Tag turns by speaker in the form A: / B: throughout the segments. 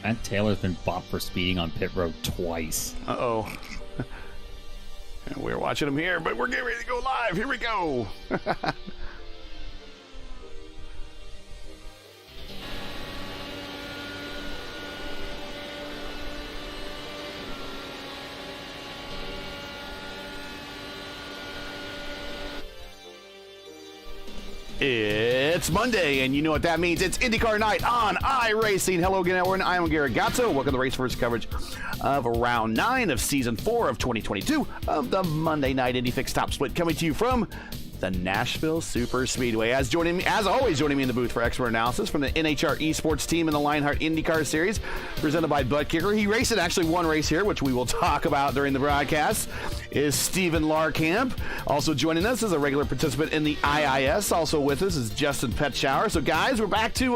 A: Matt Taylor's been bopped for speeding on pit road twice.
B: Uh-oh. We're watching him here, but we're getting ready to go live. Here we go. It's Monday, and you know what that means. It's IndyCar night on iRacing. Hello again, everyone. I am Garrett Gatto. Welcome to Race First coverage of round 9 of season 4 of 2022 of the Monday Night Indy Fix Top Split, coming to you from the Nashville Superspeedway. As always, joining me in the booth for expert analysis from the NHR Esports team in the Lionheart IndyCar Series, presented by Butt Kicker. He raced in actually one race here, which we will talk about during the broadcast, is Steven Larkamp. Also joining us is a regular participant in the IIS. Also with us is Justin Petschauer. So guys, we're back to,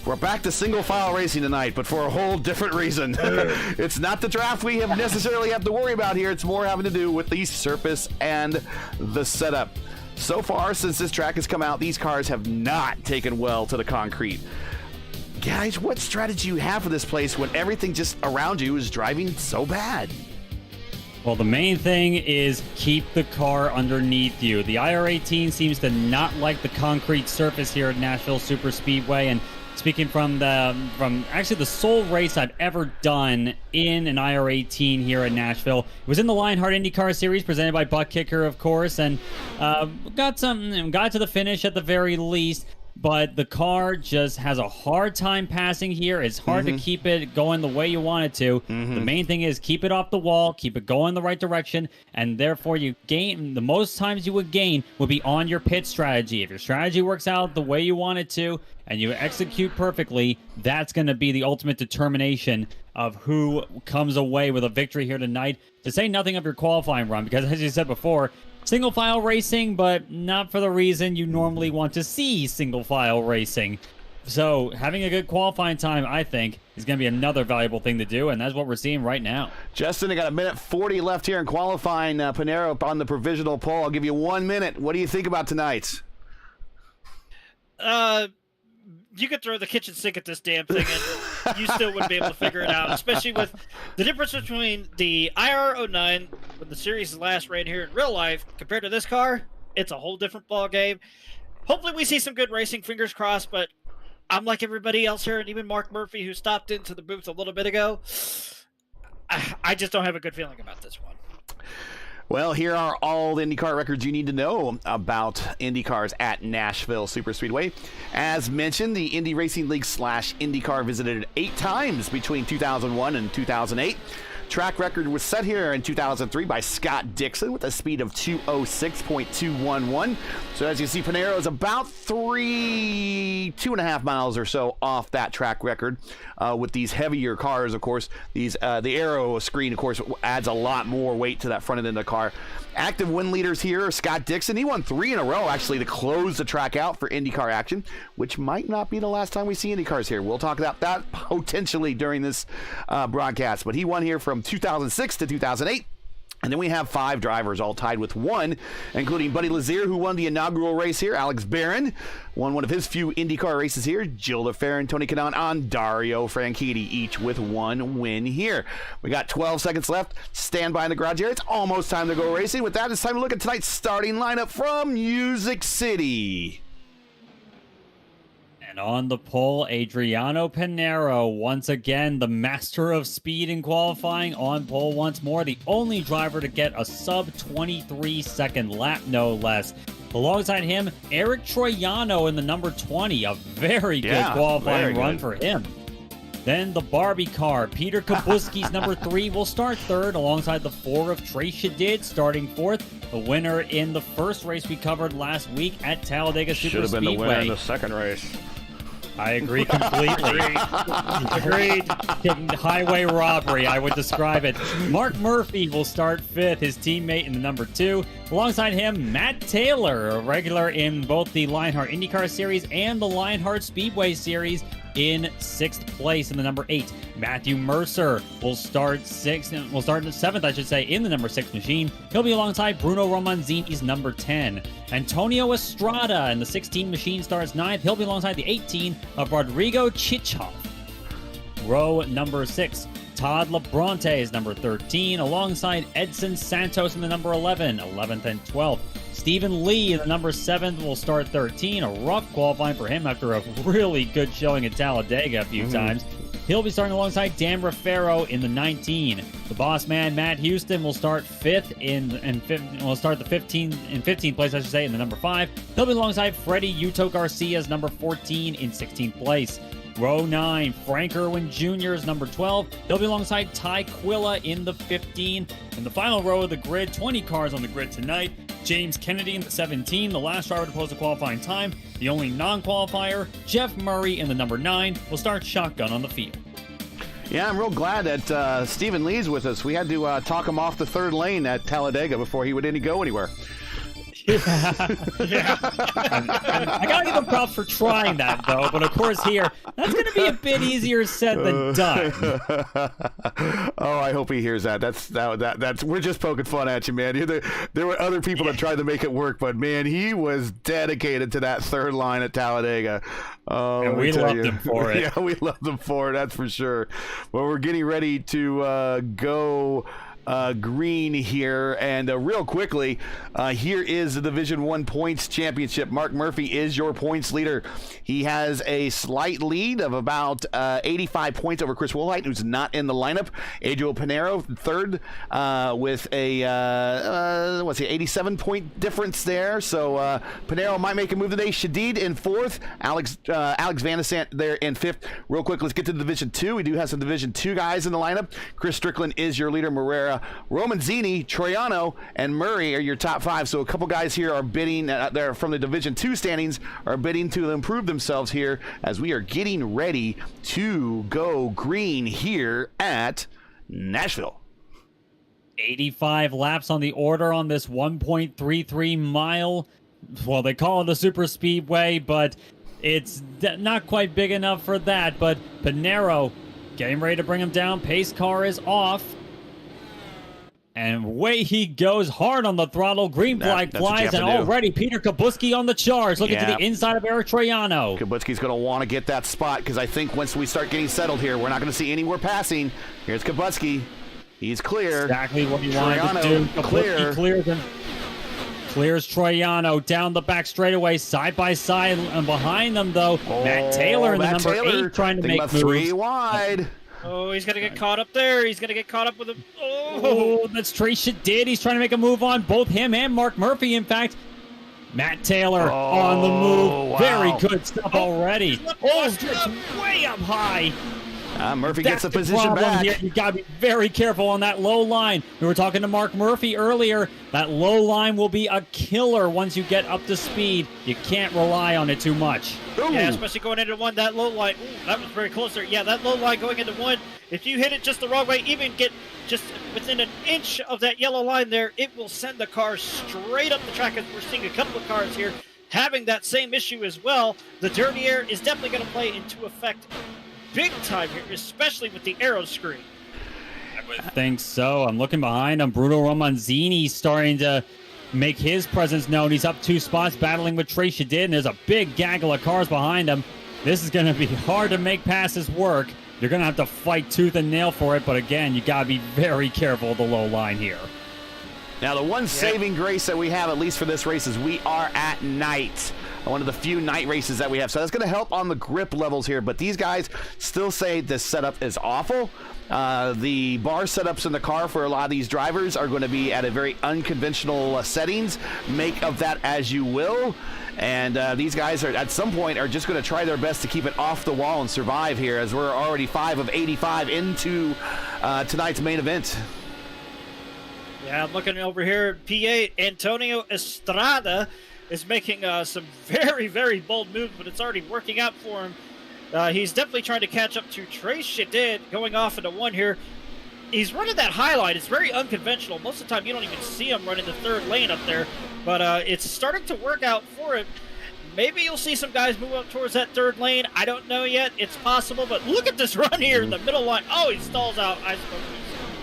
B: we're back to single file racing tonight, but for a whole different reason. It's not the draft we necessarily have to worry about here. It's more having to do with the surface and the setup. So far, since this track has come out, these cars have not taken well to the concrete. Guys, what strategy you have for this place when everything just around you is driving so bad?
A: Well, the main thing is keep the car underneath you. The IR18 seems to not like the concrete surface here at Nashville Superspeedway, and speaking from actually the sole race I've ever done in an IR18 here at Nashville. It was in the Lionheart IndyCar Series presented by Butt Kicker, of course, and got to the finish at the very least. But the car just has a hard time passing here. It's hard to keep it going the way you want it to. The main thing is keep it off the wall, keep it going the right direction, and therefore you gain, the most times you would gain would be on your pit strategy. If your strategy works out the way you want it to, and you execute perfectly, that's going to be the ultimate determination of who comes away with a victory here tonight, to say nothing of your qualifying run, because as you said before, single file racing, but not for the reason you normally want to see single file racing. So having a good qualifying time, I think, is going to be another valuable thing to do, and that's what we're seeing right now.
B: Justin, I got 1:40 left here in qualifying. Pinero on the provisional pole. I'll give you 1 minute. What do you think about tonight?
C: You could throw the kitchen sink at this damn thing and you still wouldn't be able to figure it out, especially with the difference between the IR09 when the series last ran here in real life compared to this car. It's a whole different ball game. Hopefully we see some good racing, fingers crossed, but I'm like everybody else here, and even Mark Murphy, who stopped into the booth a little bit ago. I just don't have a good feeling about this one.
B: Well, here are all the IndyCar records you need to know about IndyCars at Nashville Superspeedway. As mentioned, the Indy Racing League / IndyCar visited 8 times between 2001 and 2008. Track record was set here in 2003 by Scott Dixon with a speed of 206.211. So as you see, Pinero is about 2.5 miles or so off that track record. With these heavier cars, of course, the aero screen, of course, adds a lot more weight to that front end of the car. Active win leaders here, Scott Dixon. He won 3 in a row, actually, to close the track out for IndyCar action, which might not be the last time we see IndyCars here. We'll talk about that potentially during this broadcast. But he won here from 2006 to 2008. And then we have 5 drivers all tied with 1, including Buddy Lazier, who won the inaugural race here. Alex Barron won one of his few IndyCar races here. Jill LaFerre and Tony Kanaan on Dario Franchitti, each with 1 win here. We got 12 seconds left. Stand by in the garage area. It's almost time to go racing. With that, it's time to look at tonight's starting lineup from Music City.
A: And on the pole, Adriano Pinero, once again, the master of speed in qualifying, on pole once more. The only driver to get a sub-23 second lap, no less. Alongside him, Eric Troiano in the number 20. A very good qualifying run for him. Then the Barbie car, Peter Kubuski's number 3 will start third, alongside the 4 of Trey Shadid starting fourth. The winner in the first race we covered last week at Talladega Superspeedway.
B: Should have been the winner in the second race.
A: I agree completely. Agreed. Highway robbery, I would describe it. Mark Murphy will start 5th, his teammate in the number 2. Alongside him, Matt Taylor, a regular in both the Lionheart IndyCar Series and the Lionheart Speedway Series, in 6th place in the number 8. Matthew Mercer will start 7th, I should say, in the number 6 machine. He'll be alongside Bruno Romanzini's number 10. Antonio Estrada in the 16 machine starts 9th. He'll be alongside the 18 of Rodrigo Chichov. Row number 6, Todd Labronte is number 13, alongside Edson Santos in the number 11, 11th and 12th. Stephen Lee in the number 7 will start 13, a rough qualifying for him after a really good showing at Talladega a few times. He'll be starting alongside Dan Raffaero in the 19. The boss man, Matt Houston, will start 5th will start the 15th place, I should say, in the number 5. He'll be alongside Freddie Yuto Garcia's number 14 in 16th place. Row 9, Frank Irwin Jr. is number 12. He'll be alongside Ty Quilla in the 15. In the final row of the grid, 20 cars on the grid tonight. James Kennedy in the 17, the last driver to post a qualifying time. The only non-qualifier, Jeff Murray in the number 9, will start shotgun on the field.
B: Yeah, I'm real glad that Stephen Lee's with us. We had to talk him off the third lane at Talladega before he would go anywhere.
A: Yeah. I gotta give him props for trying that, though. But of course, here that's gonna be a bit easier said than done.
B: Oh, I hope he hears that. That's we're just poking fun at you, man. There were other people that tried to make it work, but man, he was dedicated to that third line at Talladega. Oh,
A: and we loved him for it.
B: Yeah, we loved him for it. That's for sure. Well, we're getting ready to go green here, and real quickly, here is the Division 1 points championship. Mark Murphy is your points leader. He has a slight lead of about 85 points over Chris Woolite, who's not in the lineup. Adriel Pinero third with a 87-point difference there. So Pinero might make a move today. Shadid in fourth. Alex Vanessant there in fifth. Real quick, let's get to Division 2. We do have some Division 2 guys in the lineup. Chris Strickland is your leader. Morera, Romanzini, Troiano, and Murray are your top 5. So a couple guys here are bidding, they're from the Division 2 standings, are bidding to improve themselves here as we are getting ready to go green here at Nashville.
A: 85 laps on the order on this 1.33 mile. Well, they call it a super speedway, but it's not quite big enough for that. But Pinero getting ready to bring him down. Pace car is off. And away he goes, hard on the throttle. Green flag flies, and already Peter Kubuski on the charge, looking to the inside of Eric Troiano.
B: Kubuski's going to want to get that spot, because I think once we start getting settled here, we're not going to see any more passing. Here's Kubuski. He's clear.
A: Exactly what he wanted to do.
B: Clear.
A: Clears Troiano down the back straightaway, side by side, and behind them, though, Matt Taylor in the number 8 trying to make moves.
B: 3 wide.
C: Oh, he's going to get caught up there. He's going to get caught up with him.
A: Oh, that's Trace Shadid. He's trying to make a move on both him and Mark Murphy, in fact. Matt Taylor on the move.
B: Wow.
A: Very good stuff already. It's way up high.
B: Murphy gets the position back.
A: Here. You got to be very careful on that low line. We were talking to Mark Murphy earlier. That low line will be a killer once you get up to speed. You can't rely on it too much.
C: Ooh. Yeah, especially going into one, that low line. Ooh, that was very close there. Yeah, that low line going into one, if you hit it just the wrong way, even get just within an inch of that yellow line there, it will send the car straight up the track. As we're seeing a couple of cars here having that same issue as well. The dirty air is definitely going to play into effect big time here, especially with the aero screen.
A: I would think so. I'm looking behind him. Bruno Romanzini starting to make his presence known. He's up 2 spots battling with Trey Shadid, and there's a big gaggle of cars behind him. This is going to be hard to make passes work. You're going to have to fight tooth and nail for it, but again, you got to be very careful of the low line here.
B: Now, the one saving grace that we have, at least for this race, is we are at night. One of the few night races that we have. So that's going to help on the grip levels here. But these guys still say this setup is awful. The bar setups in the car for a lot of these drivers are going to be at a very unconventional settings. Make of that as you will. And these guys are at some point are just going to try their best to keep it off the wall and survive here, as we're already 5 of 85 into tonight's main event.
C: Yeah, I'm looking over here. P8 Antonio Estrada is making some very, very bold moves, but it's already working out for him. He's definitely trying to catch up to Trace Shadid, going off into one here. He's running that highlight. It's very unconventional. Most of the time, you don't even see him running the third lane up there, but it's starting to work out for him. Maybe you'll see some guys move up towards that third lane. I don't know yet. It's possible, but look at this run here in the middle line. Oh, he stalls out. I suppose.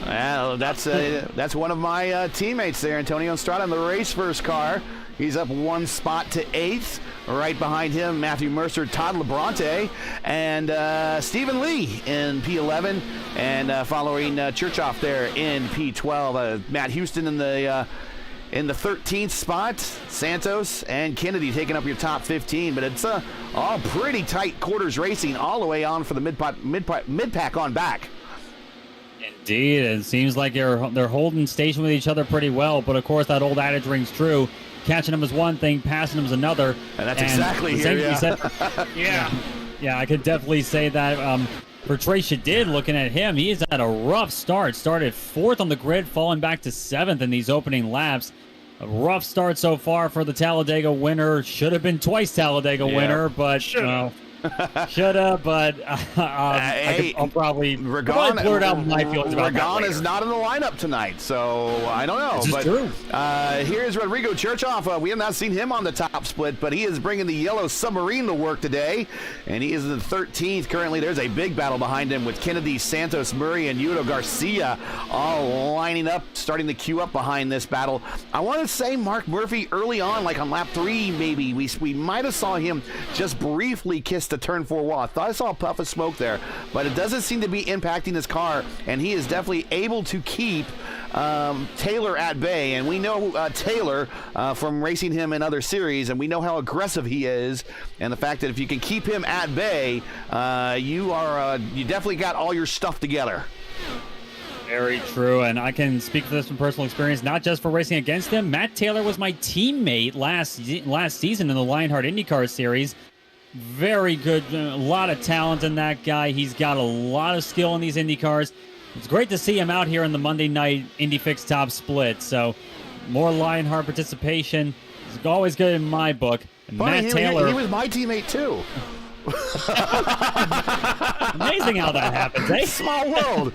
B: Well, that's one of my teammates there, Antonio Estrada, in the race first car. He's up 1 spot to 8th. Right behind him, Matthew Mercer, Todd Labronte, and Stephen Lee in P11, and following Churchoff there in P12. Matt Houston in the 13th spot, Santos and Kennedy taking up your top 15, but it's all pretty tight quarters racing all the way on for the mid-pack on back.
A: Indeed, it seems like they're holding station with each other pretty well, but of course that old adage rings true. Catching them is one thing, passing them is another.
B: And that's exactly here,
C: Yeah.
A: Yeah, I could definitely say that. For Trey Shadid, looking at him, he has had a rough start. Started 4th on the grid, falling back to 7th in these opening laps. A rough start so far for the Talladega winner. Should have been twice Talladega winner, but should have. But I'll probably blurt out my feelings about that
B: Ragon
A: later.
B: is not in the lineup tonight, so I don't know.
A: This is true.
B: Here's Rodrigo Churchoff. We have not seen him on the top split, but he is bringing the yellow submarine to work today, and he is in the 13th currently. There's a big battle behind him with Kennedy, Santos, Murray, and Yuto Garcia all lining up, starting to queue up behind this battle. I want to say Mark Murphy early on, like on lap 3 maybe, we might have saw him just briefly kiss the turn 4 wall. I thought I saw a puff of smoke there, but it doesn't seem to be impacting his car, and he is definitely able to keep Taylor at bay. And we know Taylor from racing him in other series, and we know how aggressive he is, and the fact that if you can keep him at bay, you definitely got all your stuff together.
A: Very true, and I can speak for this from personal experience, not just for racing against him. Matt Taylor was my teammate last season in the Lionheart IndyCar Series. Very good, a lot of talent in that guy. He's got a lot of skill in these IndyCars. It's great to see him out here in the Monday night Indy Fix Top Split. So more Lionheart participation is always good in my book. And Matt Taylor,
B: he was my teammate too.
A: Amazing how that happens, eh?
B: Small world.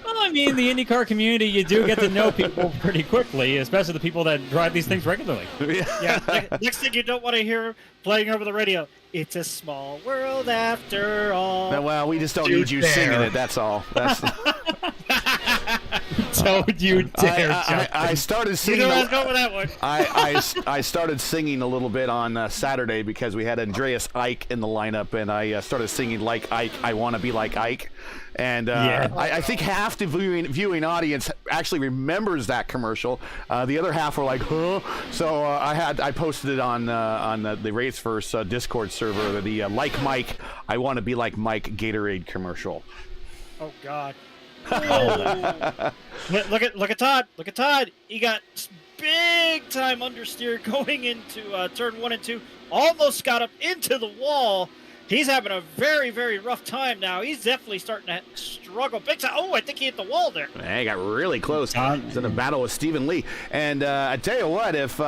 C: Oh,
A: Well, I mean, the IndyCar community, you do get to know people pretty quickly, especially the people that drive these things regularly.
C: Yeah. Next thing you don't want to hear playing over the radio, it's a small world after all.
B: Well, we just don't need you singing it. That's all. That's.
A: Don't you dare!
B: I started singing.
C: You know I was going with that one.
B: I started singing a little bit on Saturday because we had Andreas Ike in the lineup, and I started singing like Ike. I want to be like Ike, and I think half the viewing audience actually remembers that commercial. The other half were like, "Huh?" So I posted it on the Raceverse Discord server. The like Mike, I want to be like Mike Gatorade commercial.
C: Oh God. Look at Todd. Look at Todd. He got big time understeer going into turn 1 and 2. Almost got up into the wall. He's having a very, very rough time now. He's definitely starting to struggle big time. Oh, I think he hit the wall there.
B: He got really close. He's in a battle with Stephen Lee. And I tell you what, if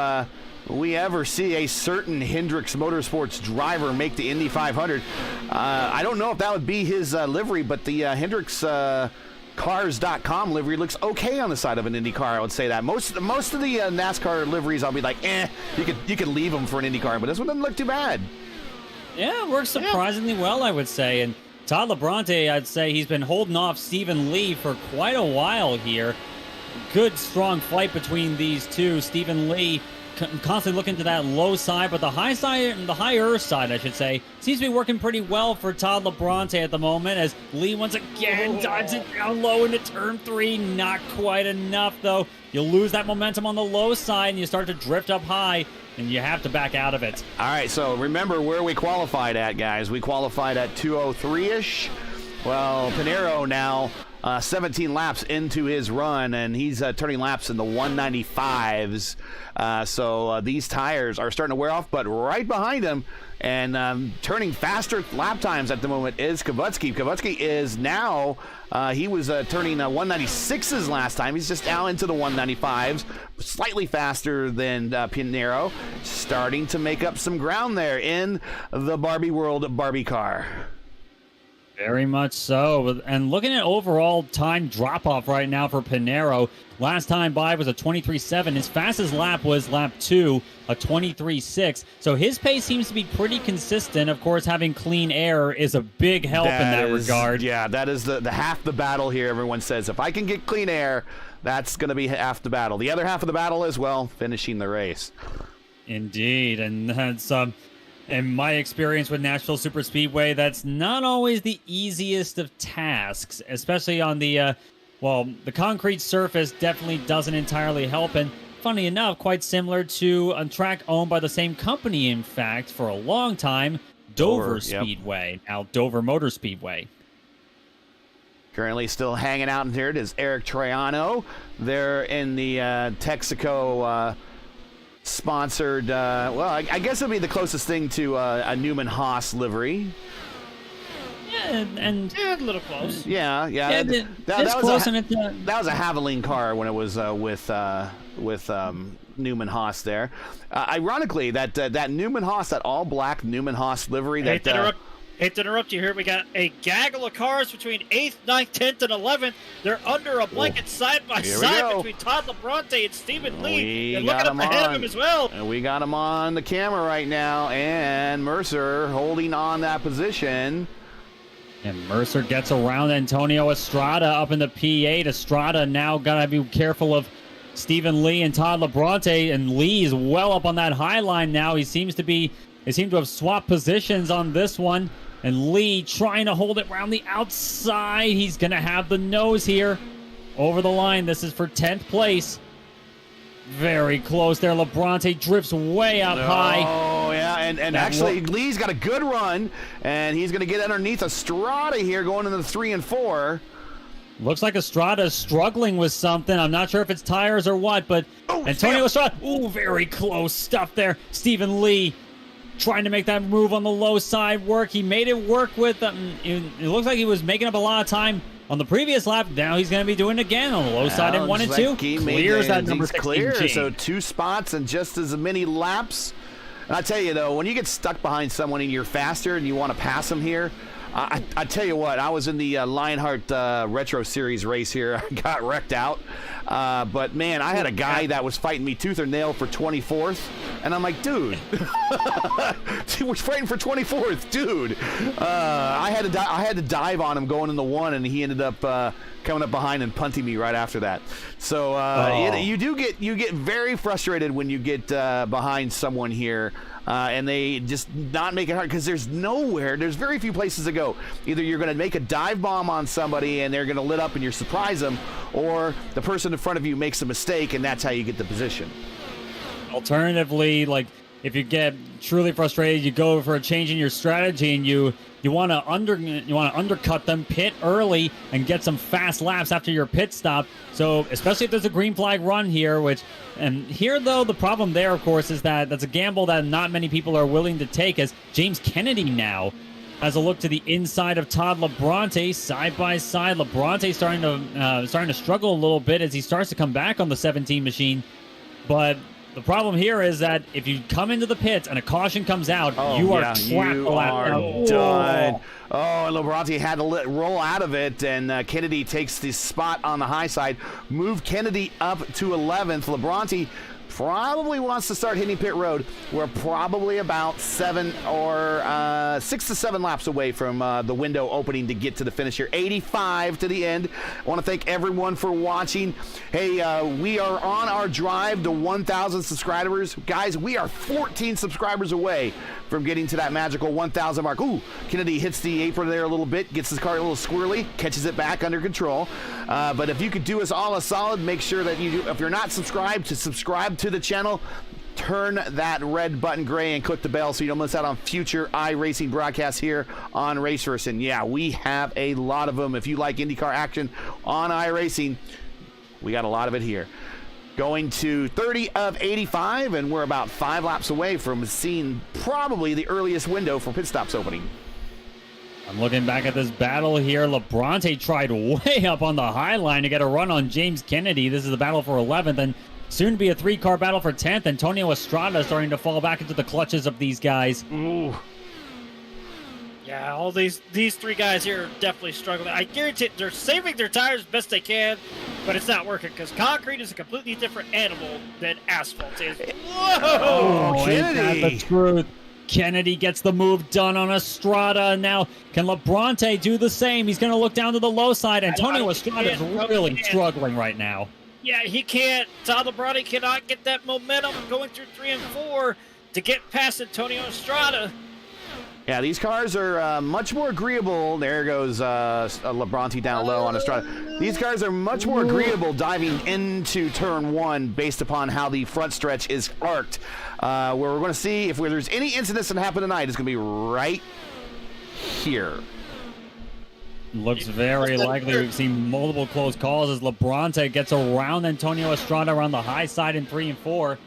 B: we ever see a certain Hendricks Motorsports driver make the Indy 500, I don't know if that would be his livery, but the Hendricks Cars.com livery looks okay on the side of an IndyCar. I would say that most of the NASCAR liveries, I'll be like, you can leave them for an IndyCar, but this one doesn't look too bad.
A: Yeah, it works surprisingly well, I would say. And Todd Labronte, I'd say he's been holding off Stephen Lee for quite a while here. Good, strong fight between these two. Stephen Lee constantly looking to that low side, but the higher side, I should say, seems to be working pretty well for Todd Labronte at the moment, as Lee once again dives it down low into turn 3. Not quite enough, though. You lose that momentum on the low side, and you start to drift up high, and you have to back out of it.
B: All right, so remember where we qualified at, guys. We qualified at 203-ish. Well, Pinero now 17 laps into his run, and he's turning laps in the 195s. So these tires are starting to wear off, but right behind him and turning faster lap times at the moment is Kavutski. Kavutski is now, he was turning 196s last time. He's just now into the 195s, slightly faster than Pinero, starting to make up some ground there in the Barbie World Barbie car.
A: Very much so. And looking at overall time drop-off right now for Pinero, last time by was a 23.7. His fastest lap was lap 2, a 23.6. So his pace seems to be pretty consistent. Of course, having clean air is a big help in that regard.
B: Yeah, that is the half the battle here. Everyone says, if I can get clean air, that's going to be half the battle. The other half of the battle is, well, finishing the race.
A: Indeed, and that's in my experience with Nashville Superspeedway, that's not always the easiest of tasks, especially on the the concrete surface definitely doesn't entirely help. And funny enough, quite similar to a track owned by the same company, in fact, for a long time, Dover Speedway, now Dover Motor Speedway.
B: Currently still hanging out in here. It is Eric Troiano. They're in the Texaco sponsored, I guess it'll be the closest thing to a Newman Haas livery.
A: Yeah, and
C: a little close.
B: Yeah. That was a Haviland car when it was with Newman Haas there. Ironically, that Newman Haas, that all black Newman Haas livery.
C: Hate to interrupt you here. We got a gaggle of cars between 8th, 9th, 10th, and 11th. They're under a blanket side by side between Todd Labronte and Stephen Lee. And looking up ahead of him as well.
B: And we got him on the camera right now. And Mercer holding on that position.
A: And Mercer gets around Antonio Estrada up in the P8. Estrada now got to be careful of Stephen Lee and Todd Labronte. And Lee is well up on that high line now. They seem to have swapped positions on this one. And Lee trying to hold it around the outside. He's going to have the nose here over the line. This is for 10th place. Very close there. Labronte drifts way up high.
B: Oh, yeah. And actually, Lee's got a good run. And he's going to get underneath Estrada here going into the 3 and 4.
A: Looks like Estrada is struggling with something. I'm not sure if it's tires or what, but Antonio Estrada. Ooh, very close stuff there. Stephen Lee trying to make that move on the low side work. He made it work with it looks like he was making up a lot of time on the previous lap. Now he's going to be doing it again on the low side in 1 and 2. Clears that number 16
B: clear. So 2 spots and just as many laps. And I tell you though, when you get stuck behind someone and you're faster and you want to pass them here, I tell you what, I was in the Lionheart Retro Series race here. I got wrecked out. But, man, I had a guy that was fighting me tooth or nail for 24th. And I'm like, dude, we're fighting for 24th, dude. I had to dive on him going in the 1, and he ended up coming up behind and punting me right after that. So you get very frustrated when you get behind someone here. And they just not make it hard because there's very few places to go. Either you're going to make a dive bomb on somebody and they're going to lit up and you surprise them, or the person in front of you makes a mistake and that's how you get the position.
A: Alternatively, like if you get truly frustrated, you go for a change in your strategy and you want to undercut them, pit early, and get some fast laps after your pit stop. So especially if there's a green flag run here, and here though the problem there, of course, is that that's a gamble that not many people are willing to take, as James Kennedy now has a look to the inside of Todd Labronte, side by side. Labronte starting to struggle a little bit as he starts to come back on the 17 machine, but the problem here is that if you come into the pits and a caution comes out, you are trapped.
B: You are done. Oh, and Labronte had to roll out of it, and Kennedy takes the spot on the high side. Move Kennedy up to 11th. Labronte probably wants to start hitting pit road. We're probably about 6 to 7 laps away from the window opening to get to the finish here. 85 to the end. I want to thank everyone for watching. Hey, we are on our drive to 1,000 subscribers. Guys, we are 14 subscribers away from getting to that magical 1,000 mark. Ooh, Kennedy hits the apron there a little bit, gets his car a little squirrely, catches it back under control. But if you could do us all a solid, make sure that if you're not subscribed, to subscribe to the channel. Turn that red button gray and click the bell so you don't miss out on future iRacing broadcasts here on Raceverse. And yeah, we have a lot of them. If you like IndyCar action on iRacing, we got a lot of it here. Going to 30 of 85, and we're about 5 laps away from seeing probably the earliest window for pit stops opening.
A: I'm looking back at this battle here. Labronte tried way up on the high line to get a run on James Kennedy. This is the battle for 11th, and soon to be a 3-car battle for 10th. Antonio Estrada starting to fall back into the clutches of these guys.
B: Ooh.
C: Yeah, all these 3 guys here are definitely struggling. I guarantee they're saving their tires as best they can, but it's not working because concrete is a completely different animal than asphalt is. Whoa!
A: Oh, Kennedy! Ain't that the truth? Kennedy gets the move done on Estrada. Now, can Labronte do the same? He's going to look down to the low side. Antonio Estrada is really struggling right now.
C: Yeah, he can't. Todd Labronte cannot get that momentum going through 3 and 4 to get past Antonio Estrada.
B: Yeah, these cars are much more agreeable. There goes Labronte down low on Estrada. These cars are much more agreeable diving into turn 1 based upon how the front stretch is arced. Where we're going to see if there's any incidents that happen tonight, it's going to be right here.
A: Looks very likely. We've seen multiple close calls as Labronte gets around Antonio Estrada around the high side in 3 and 4.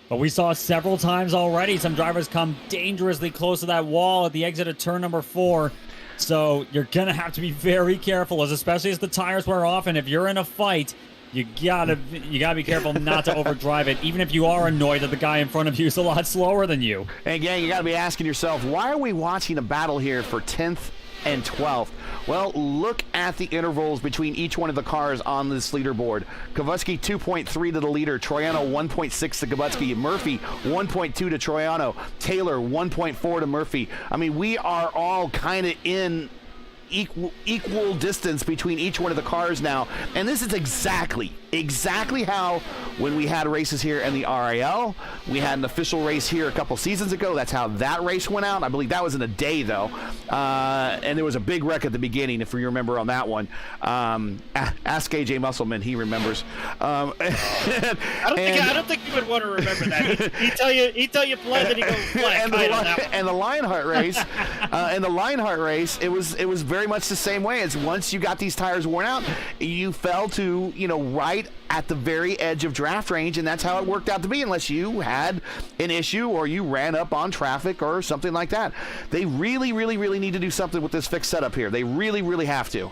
A: But we saw several times already some drivers come dangerously close to that wall at the exit of turn number 4. So you're going to have to be very careful, especially as the tires wear off. And if you're in a fight, you gotta be careful not to overdrive it, even if you are annoyed that the guy in front of you is a lot slower than you.
B: And gang, you got to be asking yourself, why are we watching a battle here for 10th and 12th? Well, look at the intervals between each one of the cars on this leaderboard. Kavutski 2.3 to the leader, Troiano 1.6 to Kavutski, Murphy 1.2 to Troiano, Taylor 1.4 to Murphy. I mean, we are all kind of in equal distance between each one of the cars now, and this is exactly how when we had races here in the RAL, we had an official race here a couple seasons ago. That's how that race went out. I believe that was in a day though, and there was a big wreck at the beginning, if you remember on that one. Ask AJ Musselman, he remembers.
C: I don't think you would want to remember that. He'd tell you play that he goes black.
B: And the Lionheart race, it was very much the same way. As once you got these tires worn out, you fell to right at the very edge of draft range, and that's how it worked out to be, unless you had an issue or you ran up on traffic or something like that. They really need to do something with this fixed setup here. They really have to.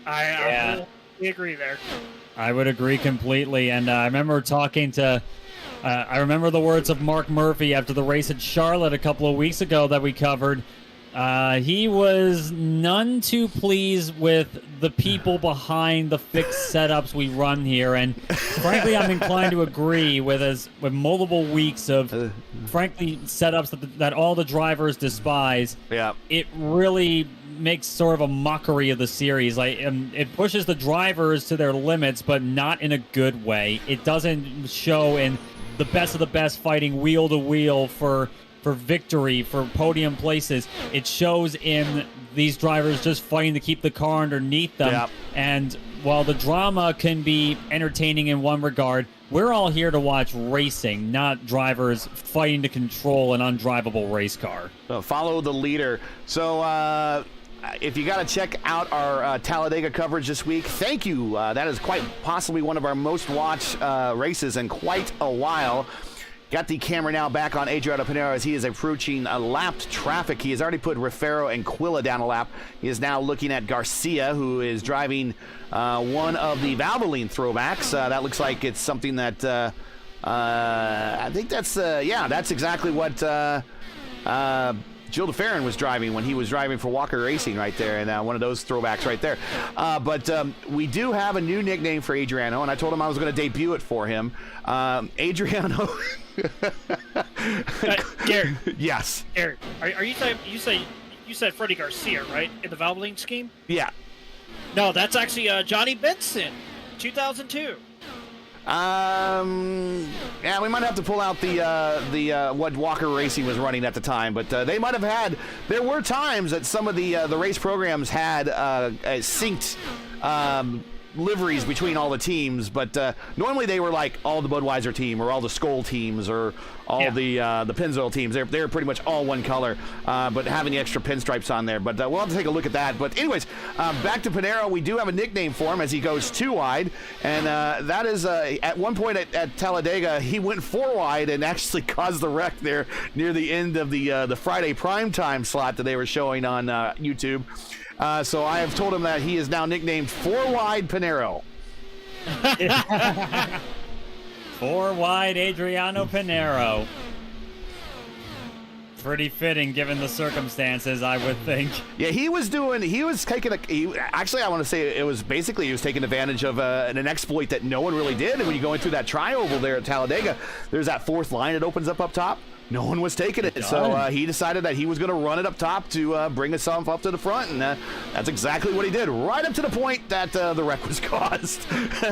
C: I agree there.
A: I would agree completely, and I remember talking to I remember the words of Mark Murphy after the race at Charlotte a couple of weeks ago that we covered. He was none too pleased with the people behind the fixed setups we run here, and frankly, I'm inclined to agree with multiple weeks of, frankly, setups that all the drivers despise.
B: Yeah,
A: it really makes sort of a mockery of the series. Like, it pushes the drivers to their limits, but not in a good way. It doesn't show in the best of the best fighting wheel to wheel for victory, for podium places. It shows in these drivers just fighting to keep the car underneath them.
B: Yep.
A: And while the drama can be entertaining in one regard, we're all here to watch racing, not drivers fighting to control an undrivable race car.
B: So follow the leader. So if you got to check out our Talladega coverage this week, thank you. That is quite possibly one of our most watched races in quite a while. Got the camera now back on Adriano Pinero as he is approaching lapped traffic. He has already put Raffaello and Quilla down a lap. He is now looking at Garcia, who is driving one of the Valvoline throwbacks. That looks like it's something that I think that's that's exactly what Gilles de Ferran was driving when he was driving for Walker Racing right there, and one of those throwbacks right there. But we do have a new nickname for Adriano, and I told him I was going to debut it for him. Adriano.
C: Garrett.
B: Yes.
C: Garrett, are you said Freddie Garcia, right, in the Valvoline scheme?
B: Yeah.
C: No, that's actually Johnny Benson, 2002.
B: Yeah, we might have to pull out the what Walker Racing was running at the time, but they might have had. There were times that some of the race programs had synced liveries between all the teams, but normally they were like all the Budweiser team or all the Skoll teams or all the Pennzoil teams. They're pretty much all one color, but having the extra pinstripes on there. But we'll have to take a look at that. But anyways, back to Pinero. We do have a nickname for him as he goes 2 wide, and that is at one point at Talladega he went 4 wide and actually caused the wreck there near the end of the Friday primetime slot that they were showing on YouTube. So I have told him that he is now nicknamed 4 Wide Pinero.
A: 4 wide Adriano Pinero. Pretty fitting given the circumstances, I would think.
B: Yeah, he was taking actually, I want to say it was basically he was taking advantage of an exploit that no one really did. And when you go into that tri-oval there at Talladega, there's that 4th line that opens up top. No one was taking it, so he decided that he was going to run it up top to bring himself up to the front, and that's exactly what he did, right up to the point that the wreck was caused.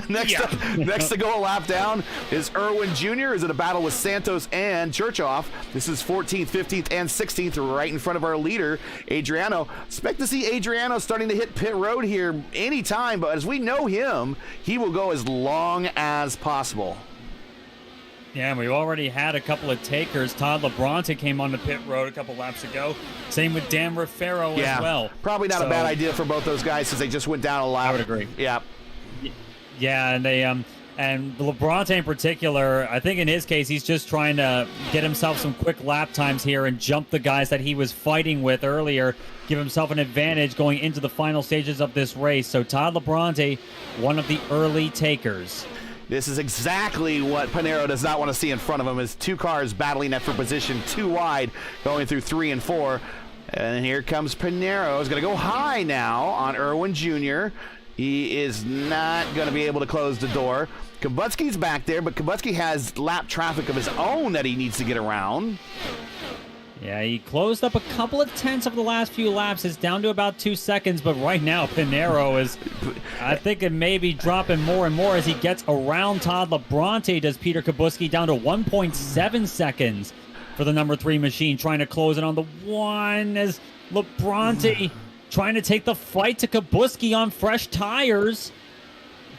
B: Next to go a lap down is Irwin Jr. is in a battle with Santos and Churchoff. This is 14th, 15th, and 16th, right in front of our leader, Adriano. Expect to see Adriano starting to hit pit road here anytime, but as we know him, he will go as long as possible.
A: Yeah, and we've already had a couple of takers. Todd LeBronte came on the pit road a couple laps ago. Same with Dan Raffaero as well.
B: Probably not a bad idea for both those guys since they just went down a lap.
A: I would agree.
B: Yeah.
A: Yeah, and they and LeBronte in particular, I think in his case, he's just trying to get himself some quick lap times here and jump the guys that he was fighting with earlier, give himself an advantage going into the final stages of this race. So Todd LeBronte, one of the early takers.
B: This is exactly what Pinero does not want to see in front of him, is two cars battling that for position too wide, going through 3 and 4. And here comes Pinero. He's going to go high now on Irwin Jr. He is not going to be able to close the door. Kubutski's back there, but Kubutski has lap traffic of his own that he needs to get around.
A: Yeah, he closed up a couple of tenths of the last few laps. It's down to about 2 seconds, but right now Pinero is, I think it may be dropping more and more as he gets around Todd LeBronte. Does Peter Kubutski down to 1.7 seconds for the number 3 machine, trying to close it on the 1 as LeBronte trying to take the fight to Kubutski on fresh tires.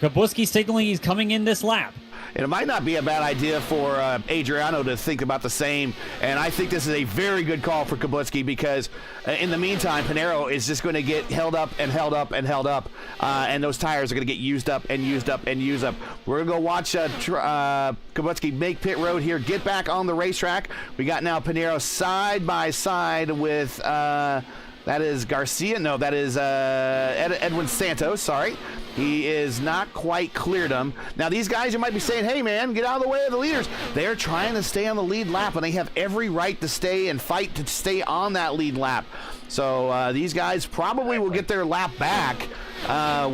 A: Kubutski signaling he's coming in this lap.
B: And it might not be a bad idea for Adriano to think about the same. And I think this is a very good call for Kubutski because in the meantime, Pinero is just going to get held up and held up and held up. And those tires are going to get used up and used up and used up. We're going to go watch Kubutski make pit road here, get back on the racetrack. We got now Pinero side by side with... that is Garcia. No, that is Edwin Santos. Sorry. He is not quite cleared him. Now, these guys, you might be saying, hey, man, get out of the way of the leaders. They're trying to stay on the lead lap, and they have every right to stay and fight to stay on that lead lap. So these guys probably will get their lap back,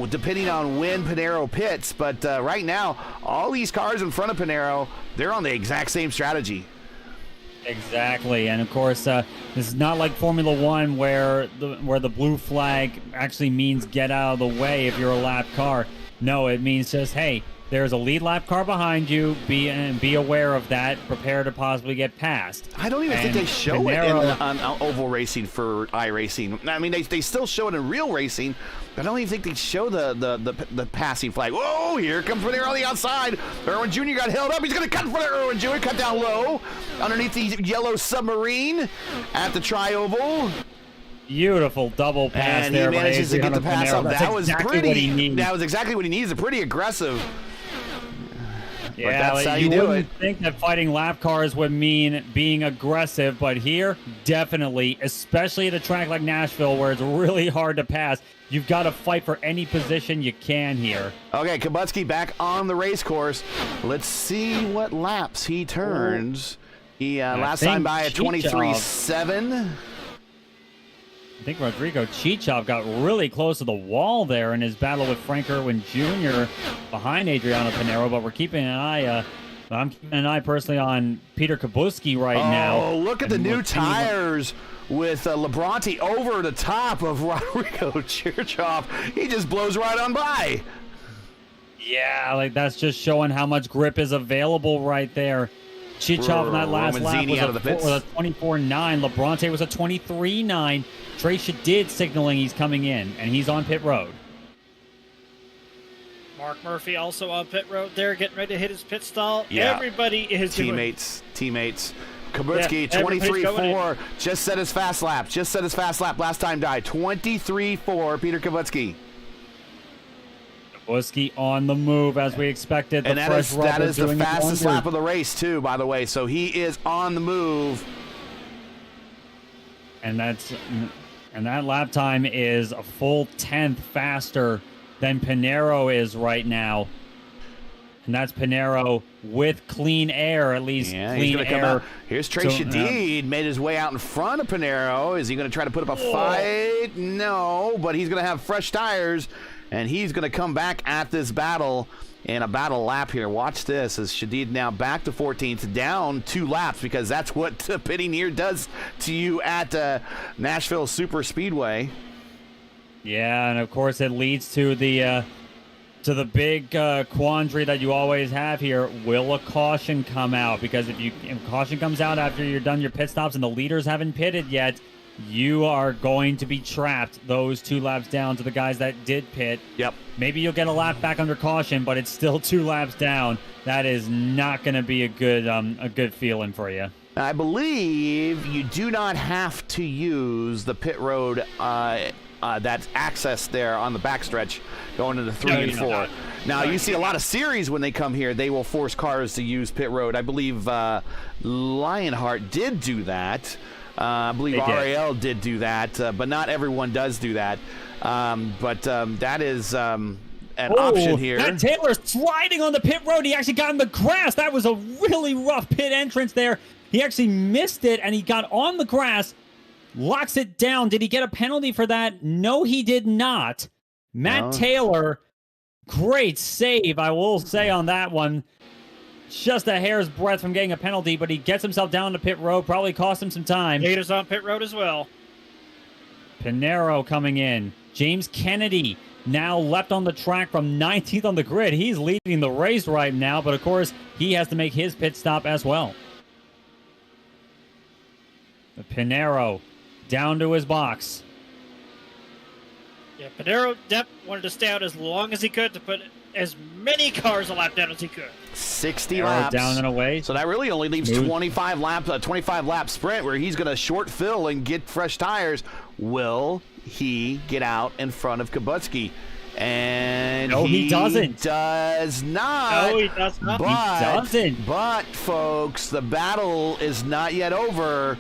B: depending on when Pinero pits. But right now, all these cars in front of Pinero, they're on the exact same strategy.
A: Exactly, and of course, this is not like Formula One where the blue flag actually means get out of the way if you're a lap car. No, it means just, hey, there's a lead lap car behind you. Be aware of that. Prepare to possibly get passed.
B: I don't even think they show it on oval racing for iRacing. I mean, they still show it in real racing, but I don't even think they show the passing flag. Whoa, here comes Pinero on the outside. Irwin Jr. got held up. He's going to cut in front of Irwin Jr., cut down low underneath the yellow submarine at the tri-oval.
A: Beautiful double pass
B: and
A: there.
B: And he manages to get the pass up. That was pretty. That was exactly what he needs. Pretty aggressive.
A: Yeah,
B: but that's how
A: you
B: do
A: wouldn't
B: it.
A: think that fighting lap cars would mean being aggressive, but here, definitely, especially at a track like Nashville where it's really hard to pass, you've got to fight for any position you can here.
B: Okay, Kubutski back on the race course. Let's see what laps he turns. He last time by at 23.7.
A: I think Rodrigo Chichov got really close to the wall there in his battle with Frank Irwin Jr. behind Adriano Pinero, but we're keeping an eye. I'm keeping an eye personally on Peter Kubutski right now.
B: Oh, look at the new tires with LeBronte over the top of Rodrigo Churchoff. He just blows right on by.
A: Yeah, like that's just showing how much grip is available right there. Chichov in that last lap was a 24.9. LeBronte was a 23.9. Trey Shadid signaling he's coming in, and he's on pit road.
C: Mark Murphy also on pit road there, getting ready to hit his pit stall.
B: Yeah.
C: Everybody is
B: teammates. Kubutski, 23.4. Just set his fast lap. Last time died. 23.4. Peter Kubutski.
A: Kubutski on the move as we expected.
B: And that is the fastest lap of the race, too, by the way. So he is on the move.
A: And that lap time is a full 10th faster than Pinero is right now. And that's Pinero with clean air, at least.
B: Yeah,
A: clean
B: he's going to come
A: air.
B: out. Here's Trey Shadid, made his way out in front of Pinero. Is he going to try to put up a fight? No, but he's going to have fresh tires, and he's going to come back at this battle in about a lap here. Watch this as Shadid now back to 14th, down 2 laps, because that's what pitting here does to you at Nashville Superspeedway.
A: Yeah, and of course it leads to the big quandary that you always have here. Will a caution come out? Because if caution comes out after you're done your pit stops and the leaders haven't pitted yet, you are going to be trapped those 2 laps down to the guys that did pit.
B: Yep.
A: Maybe you'll get a lap back under caution, but it's still 2 laps down. That is not going to be a good feeling for you.
B: I believe you do not have to use the pit road that's access there on the backstretch going into 3 and 4. Now, you see a lot of series when they come here, they will force cars to use pit road. I believe Lionheart did do that. I believe RAL did do that, but not everyone does do that. That is an option here.
A: Matt Taylor sliding on the pit road. He actually got in the grass. That was a really rough pit entrance there. He actually missed it, and he got on the grass, locks it down. Did he get a penalty for that? No, he did not. Matt Taylor, great save, I will say, on that one. Just a hair's breadth from getting a penalty, but he gets himself down to pit road. Probably cost him some time.
C: Gators on pit road as well.
A: Pinero coming in. James Kennedy now left on the track from 19th on the grid. He's leading the race right now, but of course, he has to make his pit stop as well. Pinero down to his box.
C: Yeah, Pinero wanted to stay out as long as he could to put as many cars a lap down as he could.
B: 60
A: Pinero
B: laps
A: down and away.
B: So that really only leaves 25 laps, a 25 lap sprint where he's going to short fill and get fresh tires. Will he get out in front of Kubutsky? And
A: no, he doesn't.
B: Does not.
C: No, he does not.
B: But,
A: he doesn't.
B: But folks, the battle is not yet over.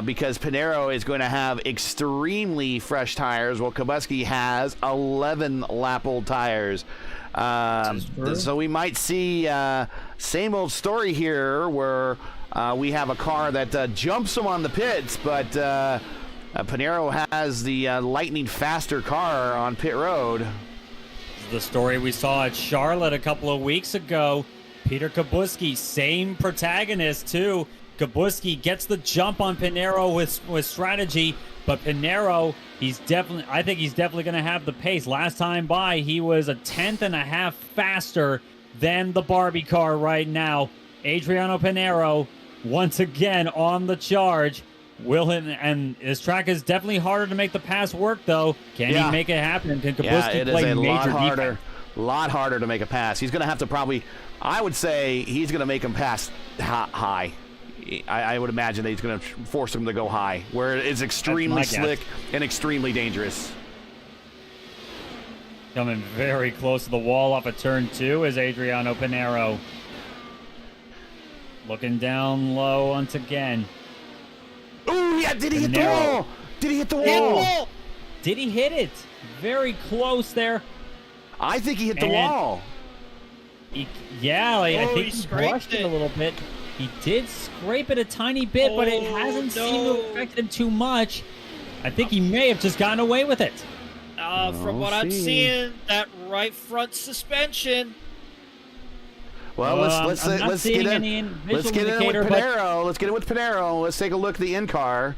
B: Because Pinero is going to have extremely fresh tires, while Kubutsky has 11 lap-old tires. So we might see same old story here, where we have a car that jumps him on the pits, but Pinero has the lightning faster car on pit road.
A: The story we saw at Charlotte a couple of weeks ago. Peter Kubutsky, same protagonist too. Kubutsky gets the jump on Pinero with strategy, but Pinero, I think he's definitely going to have the pace. Last time by, he was a 10th faster than the Barbie car right now. Adriano Pinero, once again on the charge. And his track is definitely harder to make the pass work, though. Can he make it happen? Can Kubutsky play major defense?
B: A lot harder to make a pass. He's going to have to I would say he's going to make him pass high. I would imagine that he's going to force him to go high, where it's extremely slick and extremely dangerous.
A: Coming very close to the wall off of turn 2 is Adriano Pinero. Looking down low once again.
B: Oh, yeah, did he hit the wall? Did he hit the wall?
A: Did he hit it? Very close there.
B: I think he hit the wall.
A: I think he brushed it a little bit. He did scrape it a tiny bit, but it hasn't seemed to affect him too much. I think he may have just gotten away with it.
C: From what I'm seeing, that right front suspension.
B: Well, let's get in. Let's get in with Pinero. Let's get in with Pinero. Let's take a look at the in-car.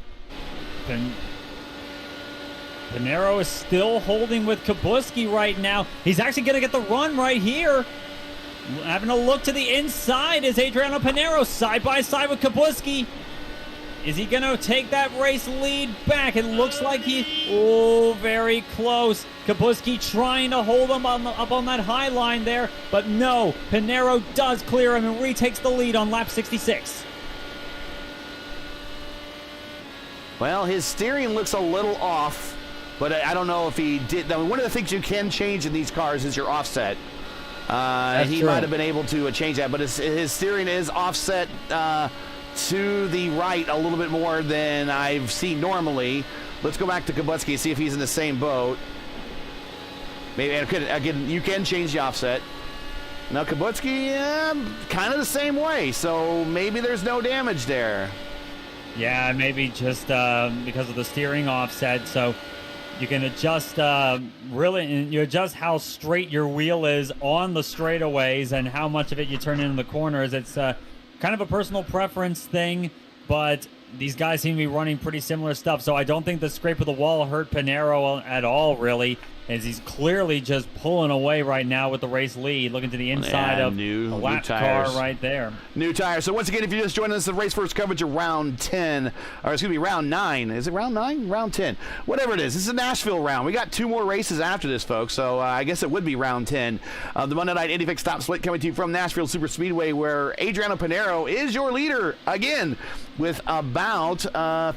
A: Pinero is still holding with Kubutsky right now. He's actually going to get the run right here. Having a look to the inside is Adriano Pinero side by side with Kubutsky. Is he going to take that race lead back? It looks like very close. Kubutsky trying to hold him up on that high line there, but no, Pinero does clear him and retakes the lead on lap 66.
B: Well, his steering looks a little off, but I don't know if he did. I mean, one of the things you can change in these cars is your offset. He might have been able to change that, but his steering is offset to the right a little bit more than I've seen normally. Let's go back to Kubutsky and see if he's in the same boat. Maybe again, you can change the offset. Now Kubutsky, kind of the same way, so maybe there's no damage there.
A: Yeah, maybe just because of the steering offset. So You can adjust you adjust how straight your wheel is on the straightaways and how much of it you turn into the corners. It's kind of a personal preference thing, but these guys seem to be running pretty similar stuff. So I don't think the scrape of the wall hurt Pinero at all, really, as he's clearly just pulling away right now with the race lead, looking to the inside of the lap car right there.
B: New tires. So once again, if you just joined us, the race first coverage of round 10, or excuse me, round 9. Is it round 9? Round 10. Whatever it is. This is a Nashville round. We got 2 more races after this, folks, so I guess it would be round 10. The Monday Night Indy Fix Top Split coming to you from Nashville Superspeedway, where Adriano Pinero is your leader again with about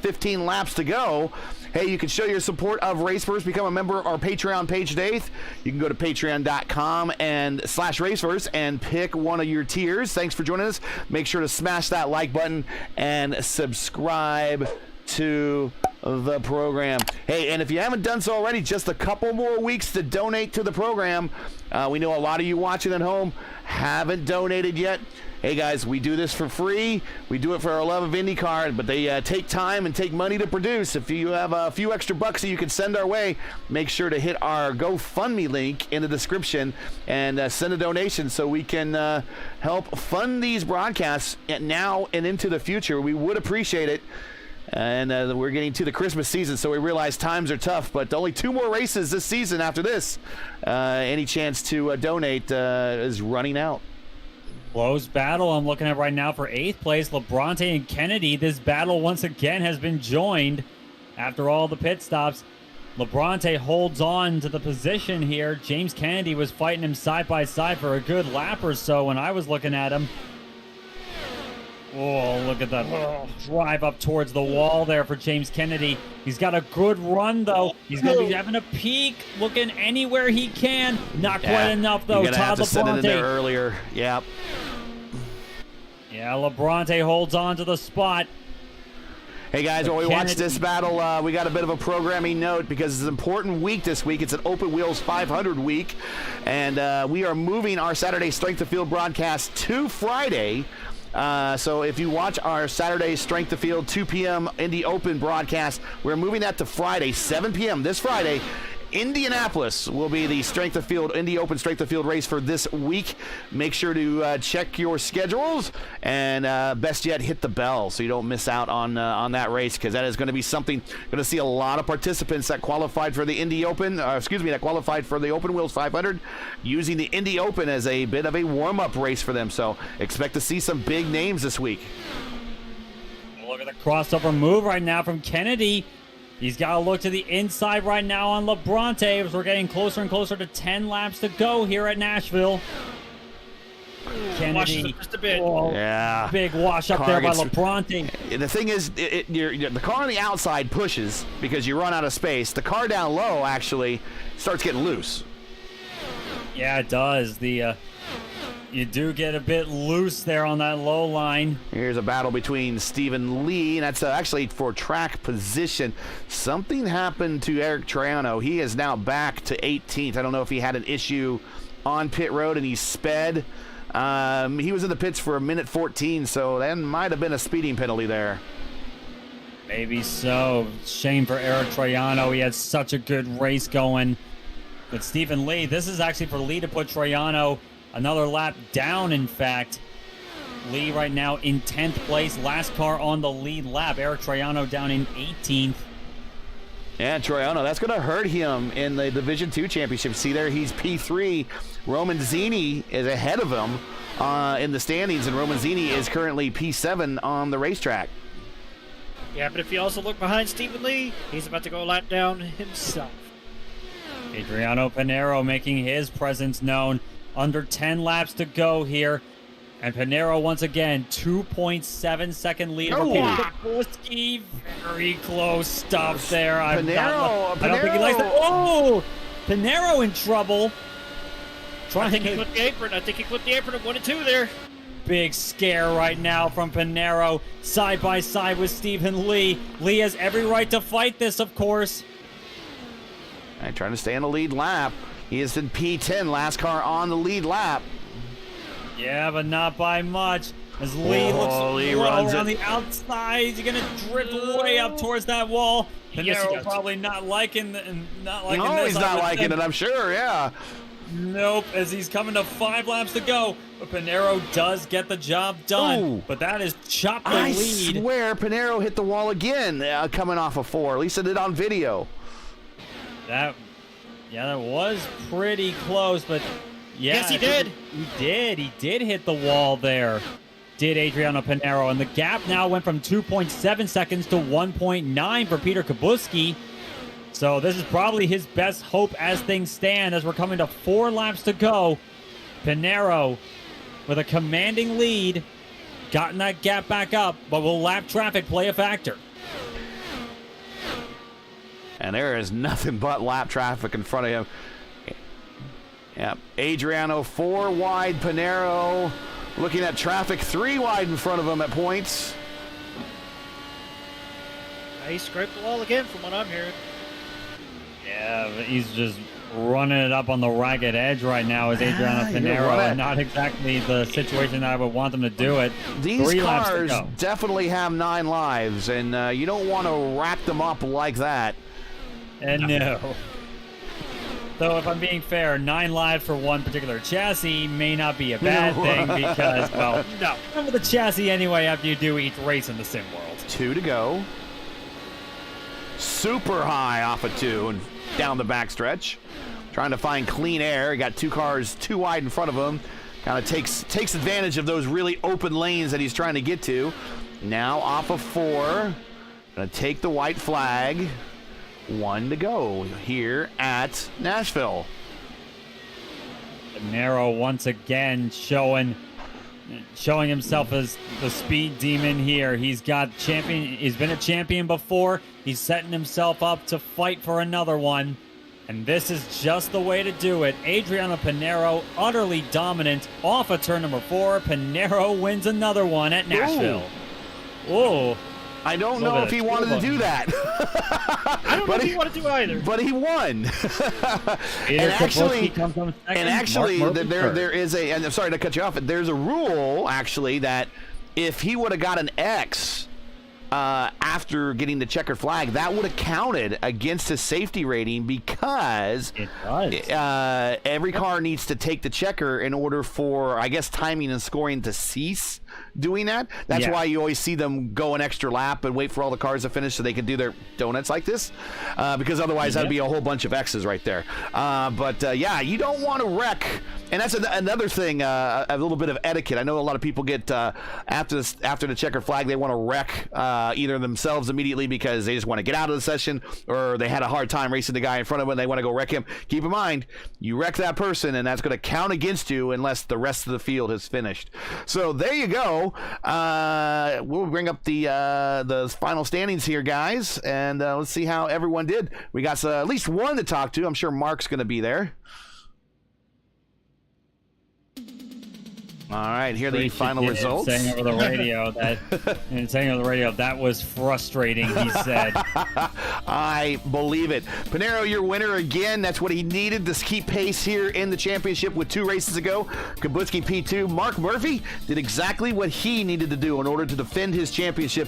B: 15 laps to go. Hey, you can show your support of Race First. Become a member of our Patreon page today. You can go to patreon.com/RaceFirst and pick one of your tiers. Thanks for joining us. Make sure to smash that like button and subscribe to the program. Hey, and if you haven't done so already, just a couple more weeks to donate to the program. We know a lot of you watching at home haven't donated yet. Hey guys, we do this for free. We do it for our love of IndyCar, but they take time and take money to produce. If you have a few extra bucks that you can send our way, make sure to hit our GoFundMe link in the description and send a donation so we can help fund these broadcasts now and into the future. We would appreciate it. And we're getting to the Christmas season, so we realize times are tough, but only 2 more races this season after this. Any chance to donate is running out.
A: Close battle I'm looking at right now for 8th place. Labronte and Kennedy. This battle once again has been joined after all the pit stops. Labronte holds on to the position here. James Kennedy was fighting him side by side for a good lap or so when I was looking at him. Oh, look at that drive up towards the wall there for James Kennedy. He's got a good run, though. He's going to be having a peek, looking anywhere he can. Not quite enough, though.
B: You're going to have to send it in there earlier. Yep.
A: Yeah, Labronte holds on to the spot.
B: Hey guys, while we watch this battle, we got a bit of a programming note because it's an important week this week. It's an Open Wheels 500 week, and we are moving our Saturday Strength of Field broadcast to Friday. So if you watch our Saturday Strength of Field 2 p.m. Indy Open broadcast, we're moving that to Friday, 7 p.m. this Friday. Indianapolis will be the Strength of Field, Indy Open Strength of Field race for this week. Make sure to check your schedules and best yet, hit the bell so you don't miss out on that race, because that is going to be something. Going to see a lot of participants that qualified for the Indy Open, that qualified for the Open Wheels 500, using the Indy Open as a bit of a warm-up race for them. So expect to see some big names this week.
A: Look at the crossover move right now from Kennedy. He's got to look to the inside right now on Labronte as we're getting closer and closer to 10 laps to go here at Nashville. Kennedy,
C: just a bit.
B: Yeah,
A: big wash up there by Labronte.
B: The thing is, the car on the outside pushes because you run out of space. The car down low actually starts getting loose.
A: Yeah, it does. You do get a bit loose there on that low line.
B: Here's a battle between Stephen Lee, and that's actually for track position. Something happened to Eric Troiano. He is now back to 18th. I don't know if he had an issue on pit road and he sped. He was in the pits for 1:14, so that might have been a speeding penalty there.
A: Maybe so. Shame for Eric Troiano. He had such a good race going. But Stephen Lee, this is actually for Lee to put Troiano another lap down, in fact. Lee right now in 10th place. Last car on the lead lap. Eric Troiano down in 18th.
B: Yeah, Troiano, that's going to hurt him in the Division II championship. See there, he's P3. Roman Zini is ahead of him in the standings, and Roman Zini is currently P7 on the racetrack.
C: Yeah, but if you also look behind Stephen Lee, he's about to go a lap down himself.
A: Adriano Pinero making his presence known. Under 10 laps to go here. And Pinero once again, 2.7 second lead over Kapolsky. Very close stuff there. I don't think he likes that. Oh! Pinero in trouble.
C: I think he clipped the apron. at 1 and 2 there.
A: Big scare right now from Pinero. Side by side with Stephen Lee. Lee has every right to fight this, of course.
B: Trying to stay in the lead lap. He is in P10, last car on the lead lap.
A: Yeah, but not by much. As Lee looks
B: Lee
A: low
B: runs
A: around
B: it.
A: the outside, he's gonna drift way up towards that wall.
C: Yes, he
A: Pinero
C: does.
A: probably not liking this.
B: No, he's not liking it, I'm sure, yeah.
A: Nope, as he's coming to 5 laps to go. But Pinero does get the job done.
B: Ooh.
A: But that is chopped the
B: I
A: lead.
B: swear Pinero hit the wall again coming off of 4. At least it did on video.
A: That was pretty close, but yeah.
C: Yes, he did.
A: He did hit the wall there. Did Adriano Pinero, and the gap now went from 2.7 seconds to 1.9 for Peter Kubuski. So this is probably his best hope as things stand, as we're coming to 4 laps to go. Pinero with a commanding lead, gotten that gap back up, but will lap traffic play a factor?
B: And there is nothing but lap traffic in front of him. Yeah, Adriano 4 wide, Pinero looking at traffic 3 wide in front of him at points.
C: He scraped the wall again from what I'm hearing.
A: Yeah, but he's just running it up on the ragged edge right now as Adriano
B: you know
A: Pinero,
B: what?
A: and not exactly the situation that I would want them to do it.
B: These
A: 3 laps to
B: cars
A: go.
B: definitely have 9 lives, and you don't want to rack them up like that.
A: And no. So if I'm being fair, 9 lives for one particular chassis may not be a bad thing because, well,
C: No.
A: remember the chassis anyway after you do each race in the sim world.
B: 2 to go. Super high off of 2 and down the backstretch. Trying to find clean air. Got 2 cars too wide in front of him. Kind of takes advantage of those really open lanes that he's trying to get to. Now off of 4. Gonna take the white flag. 1 to go here at Nashville.
A: Pinero once again showing himself as the speed demon here. He's been a champion before. He's setting himself up to fight for another one. And this is just the way to do it. Adriano Pinero utterly dominant off of turn number 4. Pinero wins another one at Nashville. Whoa.
B: I don't know if he wanted to do that.
C: I don't know if he wanted to either.
B: But he won.
A: And
B: actually, there is a, and I'm sorry to cut you off, but there's a rule actually that if he would have got an X after getting the checkered flag, that would have counted against his safety rating because
A: it does.
B: Every car needs to take the checker in order for, I guess, timing and scoring to cease doing that. That's why you always see them go an extra lap and wait for all the cars to finish so they can do their donuts like this, because otherwise that'd be a whole bunch of X's right there. Yeah, you don't want to wreck, and that's another thing, a little bit of etiquette. I know a lot of people get after the checkered flag, they want to wreck either themselves immediately because they just want to get out of the session, or they had a hard time racing the guy in front of them and they want to go wreck him. Keep in mind, you wreck that person and that's going to count against you unless the rest of the field has finished. So there you go. We'll bring up the final standings here, guys, and let's see how everyone did. We got at least one to talk to. I'm sure Mark's going to be there. All right, here are the final results.
A: Saying over the radio that was frustrating, he said.
B: I believe it. Pinero, your winner again. That's what he needed to keep pace here in the championship with 2 races ago. Kubuski P2. Mark Murphy did exactly what he needed to do in order to defend his championship.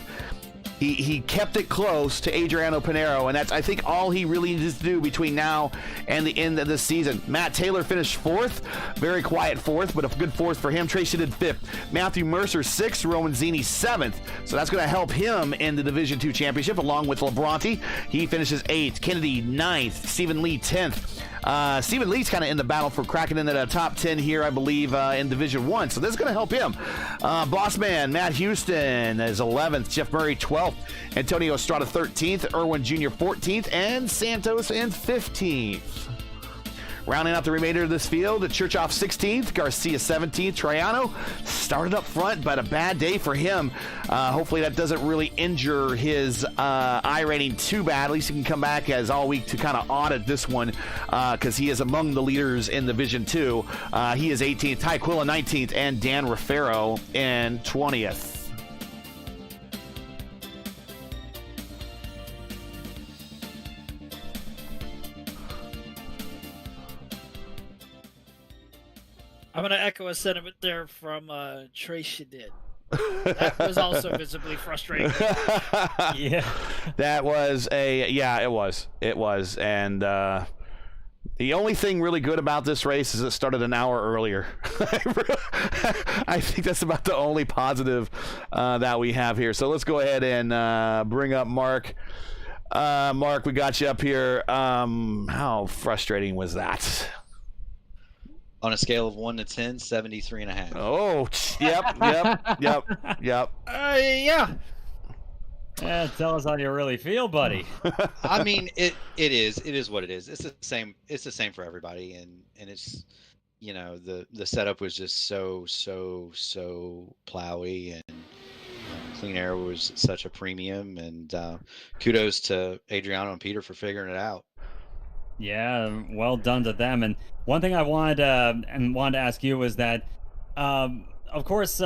B: He kept it close to Adriano Pinero, and that's, I think, all he really needs to do between now and the end of the season. Matt Taylor finished 4th. Very quiet 4th, but a good 4th for him. Tracy did 5th. Matthew Mercer 6th. Roman Zini 7th. So that's going to help him in the Division II Championship, along with Labronte. He finishes 8th. Kennedy 9th. Stephen Lee 10th. Stephen Lee's kind of in the battle for cracking into the top 10 here, I believe, in Division 1. So this is going to help him. Boss man, Matt Houston is 11th. Jeff Murray 12th. Antonio Estrada 13th. Irwin Jr. 14th. And Santos in 15th. Rounding out the remainder of this field, Churchoff 16th, Garcia 17th, Triano started up front, but a bad day for him. Hopefully that doesn't really injure his I rating too bad. At least he can come back as all week to kind of audit this one, because he is among the leaders in Division 2. He is 18th, Ty Quilla 19th, and Dan Rafero in 20th.
C: I'm going to echo a sentiment there from Tracy did. That was also visibly frustrating.
A: Yeah.
B: That was it was. And the only thing really good about this race is it started an hour earlier. I think that's about the only positive that we have here. So let's go ahead and bring up Mark. Mark, we got you up here. How frustrating was that?
D: On a scale of 1 to 10, 73.5.
B: Oh, yep.
C: Yeah.
A: Yeah, tell us how you really feel, buddy.
D: I mean, it is what it is. It's the same for everybody, and it's, you know, the setup was just so plowy, and clean air was such a premium, and kudos to Adriano and Peter for figuring it out.
A: Yeah, well done to them. And one thing I wanted to ask you was that, of course,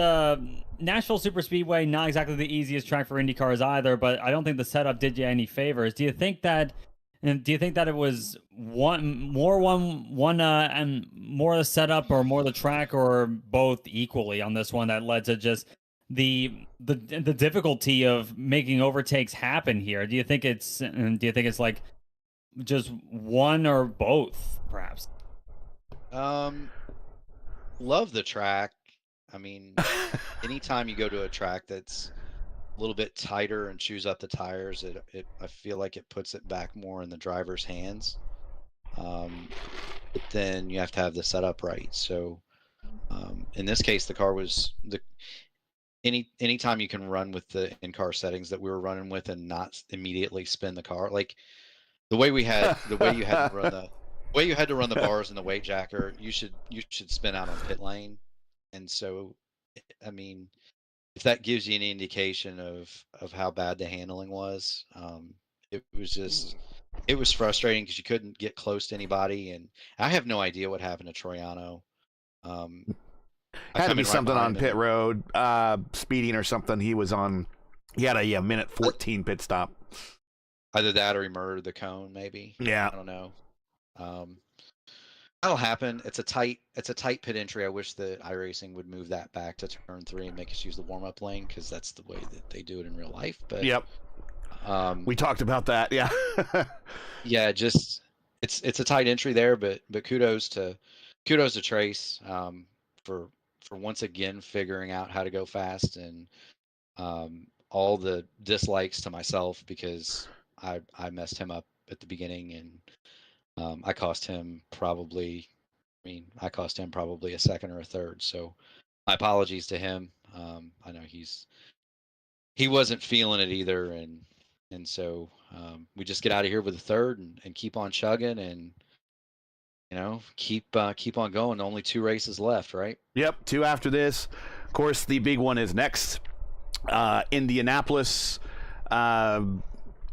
A: Nashville Superspeedway, not exactly the easiest track for IndyCars either, but I don't think the setup did you any favors. Do you think that it was and more the setup or more the track, or both equally on this one that led to just the difficulty of making overtakes happen here? Do you think it's like just one or both, perhaps?
D: Love the track. I mean, anytime you go to a track that's a little bit tighter and chews up the tires, I feel like it puts it back more in the driver's hands. But then you have to have the setup right. So in this case, the car was anytime you can run with the in-car settings that we were running with and not immediately spin the car, like the way you had to run the bars and the weight jacker, you should spin out on pit lane. And so, I mean, if that gives you any indication of how bad the handling was, it was frustrating because you couldn't get close to anybody, and I have no idea what happened to Troiano.
B: Had to be something on pit road, speeding or something. He had a minute 14 pit stop.
D: Either that or he murdered the cone, maybe.
B: Yeah.
D: I don't know. That'll happen. It's a tight pit entry. I wish the iRacing would move that back to turn 3 and make us use the warm-up lane, because that's the way that they do it in real life. But
B: yep. We talked about that. Yeah.
D: Yeah, just it's a tight entry there, but kudos to Trace for once again figuring out how to go fast, and all the dislikes to myself because I messed him up at the beginning, and I cost him probably a second or a third. So my apologies to him. I know he wasn't feeling it either, and so we just get out of here with a third and keep on chugging, and you know, keep on going. Only 2 races left, right?
B: Yep, 2 after this. Of course, the big one is next. Indianapolis.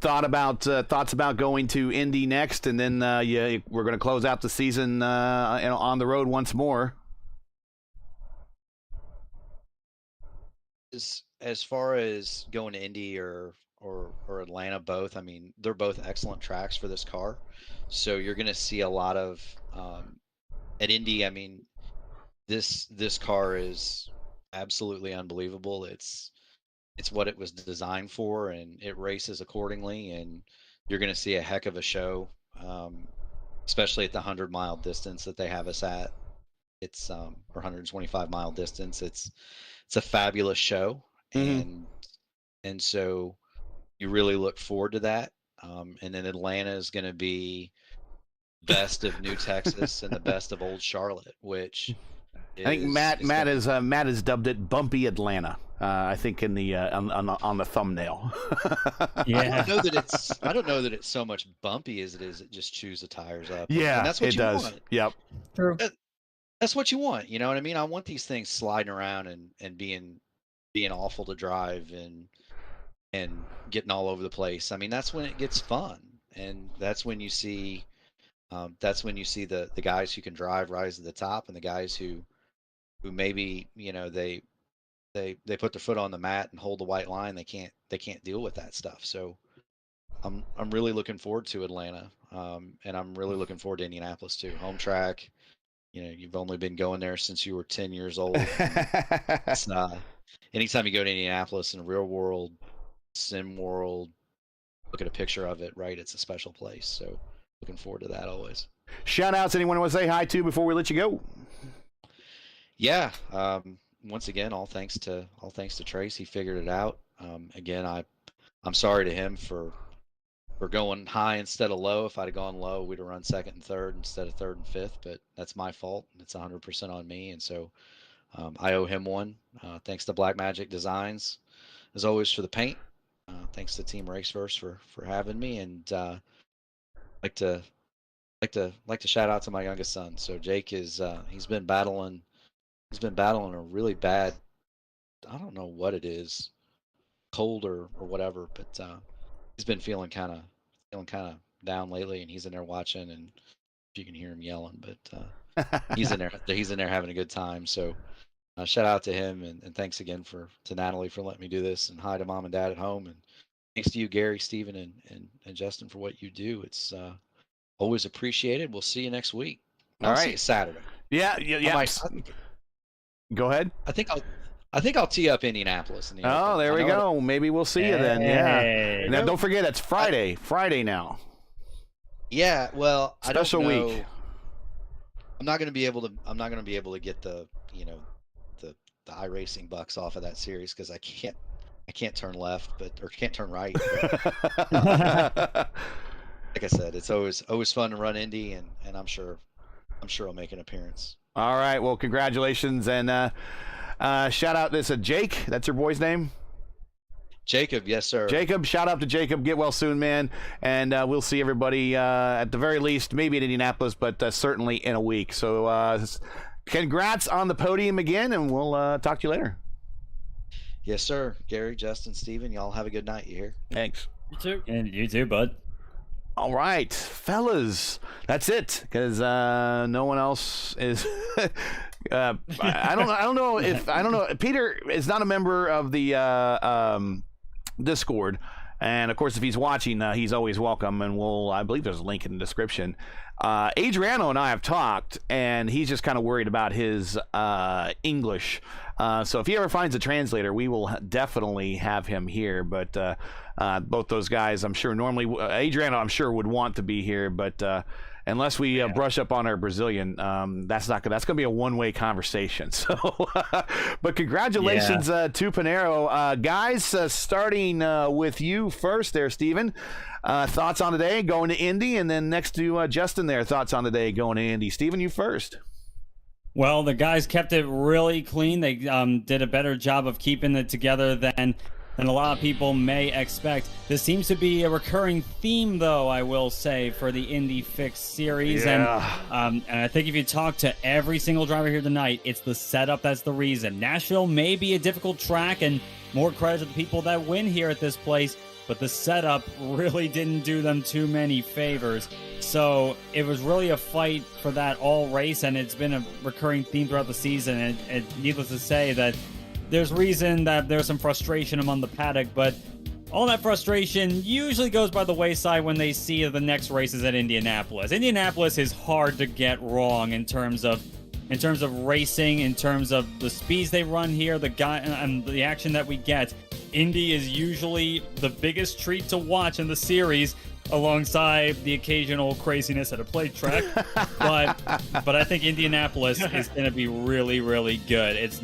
B: Thoughts about going to Indy next, and then we're going to close out the season on the road once more.
D: As far as going to Indy or Atlanta, both, I mean, they're both excellent tracks for this car. So you're going to see a lot of at Indy. I mean, this car is absolutely unbelievable. It's what it was designed for, and it races accordingly, and you're going to see a heck of a show, especially at the 100-mile distance that they have us at. It's or 125-mile distance. It's a fabulous show, and so you really look forward to that. And then Atlanta is going to be best of New Texas and the best of Old Charlotte, which
B: I think Matt has dubbed it Bumpy Atlanta. I think in the on the thumbnail.
A: Yeah.
D: I don't know that it's so much bumpy as it just chews the tires up.
B: Yeah,
D: and that's what
B: it
D: you
B: does.
D: want.
B: Yep.
A: True.
D: That's what you want. You know what I mean? I want these things sliding around and being awful to drive and getting all over the place. I mean, that's when it gets fun, and that's when you see the guys who can drive rise to the top, and the guys who maybe, you know, they put their foot on the mat and hold the white line. They can't deal with that stuff. So I'm really looking forward to Atlanta, and I'm really looking forward to Indianapolis too. Home track. You know, you've only been going there since you were 10 years old. anytime you go to Indianapolis in the real world, sim world, look at a picture of it, right? It's a special place. So looking forward to that always.
B: Shout outs, anyone want to say hi to before we let you go?
D: Yeah. Once again, all thanks to Trace. He figured it out. Again, I'm sorry to him for going high instead of low. If I'd have gone low, we'd have run second and third instead of third and fifth, but that's my fault. It's 100% on me. And so I owe him one. Thanks to Black Magic Designs, as always, for the paint. Thanks to Team Raceverse for having me. And like to shout out to my youngest son. So Jake is he's been battling a really bad, I don't know what it is, cold or whatever, but he's been feeling kind of down lately, and he's in there watching, and you can hear him yelling, but he's in there having a good time. So shout out to him, and thanks again to Natalie for letting me do this, and hi to mom and dad at home, and thanks to you, Gary, Steven, and Justin, for what you do. It's always appreciated. We'll see you next week.
B: All right.
D: See you Saturday.
B: Yeah. Go ahead.
D: I think I'll tee up Indianapolis.
B: Oh, there we go. Maybe we'll see you then. Yeah. Now don't forget, it's Friday. Friday now.
D: Yeah. Well,
B: Special
D: I don't know.
B: week.
D: I'm not going to be able to get the the iRacing bucks off of that series because I can't turn left, or can't turn right. But, like I said, it's always fun to run Indy, and I'm sure I'll make an appearance.
B: All right. Well, congratulations, and shout out this Jake. That's your boy's name.
D: Jacob, yes sir.
B: Jacob, shout out to Jacob. Get well soon, man. And we'll see everybody at the very least, maybe in Indianapolis, but certainly in a week. So congrats on the podium again, and we'll talk to you later.
D: Yes, sir. Gary, Justin, Steven, y'all have a good night. You hear?
B: Thanks.
C: You too.
A: And you too, bud.
B: All right, fellas, that's it, because no one else is. I don't know. Peter is not a member of the Discord, and of course, if he's watching, he's always welcome. And I believe there's a link in the description. Adriano and I have talked, and he's just kind of worried about his English. So if he ever finds a translator, we will definitely have him here. But both those guys, I'm sure, normally Adriano, I'm sure, would want to be here, but unless we brush up on our Brazilian, that's gonna be a one-way conversation. So, but congratulations to Pinero, guys. Starting with you first, there, Steven. Thoughts on today going to Indy, and then next to Justin, there, thoughts on today going to Indy. Steven, you first.
A: Well, the guys kept it really clean. They did a better job of keeping it together than a lot of people may expect. This seems to be a recurring theme, though, I will say, for the Indy Fix series.
B: Yeah.
A: And I think if you talk to every single driver here tonight, it's the setup that's the reason. Nashville may be a difficult track, and more credit to the people that win here at this place, but the setup really didn't do them too many favors. So it was really a fight for that all race, and it's been a recurring theme throughout the season. And needless to say that there's reason that there's some frustration among the paddock, but all that frustration usually goes by the wayside when they see the next races at Indianapolis. Indianapolis is hard to get wrong in terms of racing, in terms of the speeds they run here, and the action that we get. Indy is usually the biggest treat to watch in the series, alongside the occasional craziness at a plate track. but I think Indianapolis is going to be really, really good. It's